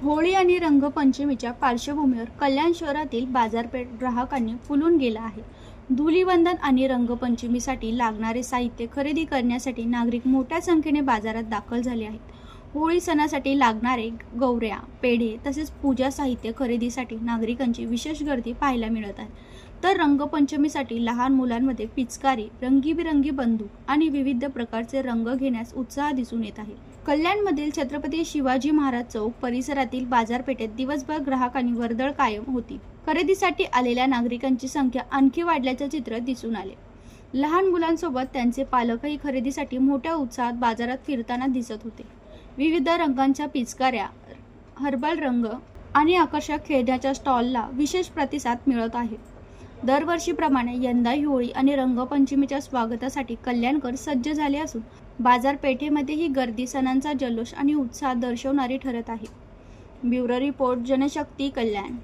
होळी आणि रंगपंचमीच्या पार्श्वभूमीवर कल्याण शहरातील बाजारपेठ ग्राहकांनी फुलून गेला आहे. धुलीवंदन आणि रंगपंचमीसाठी लागणारे साहित्य खरेदी करण्यासाठी नागरिक मोठ्या संख्येने बाजारात दाखल झाले आहेत. होळी सणासाठी लागणारे गौऱ्या, पेढे तसेच पूजा साहित्य खरेदीसाठी नागरिकांची विशेष गर्दी पाहायला मिळत आहे. तर रंगपंचमीसाठी लहान मुलांमध्ये पिचकारी, रंगीबिरंगी बंदूक आणि विविध प्रकारचे रंग घेण्यास उत्साह दिसून येत आहे. कल्याणमधील छत्रपती शिवाजी महाराज चौक परिसरातील बाजारपेठेत दिवसभर ग्राहकांनी वर्दळ कायम होती. खरेदीसाठी आलेल्या नागरिकांची संख्या आणखी वाढल्याचे चित्र दिसून आले. लहान मुलांसोबत त्यांचे पालकही खरेदीसाठी मोठ्या उत्साहात बाजारात फिरताना दिसत होते. विविध रंगांच्या पिचकाऱ्या, हर्बल रंग आणि आकर्षक खेळण्याच्या स्टॉलला विशेष प्रतिसाद मिळत आहे. दरवर्षीप्रमाणे यंदाही होळी आणि रंगपंचमीच्या स्वागतासाठी कल्याणकर सज्ज झाले असून बाजारपेठेमध्ये ही गर्दी सणांचा जल्लोष आणि उत्साह दर्शवणारी ठरत आहे. ब्युरो रिपोर्ट, जनशक्ती, कल्याण.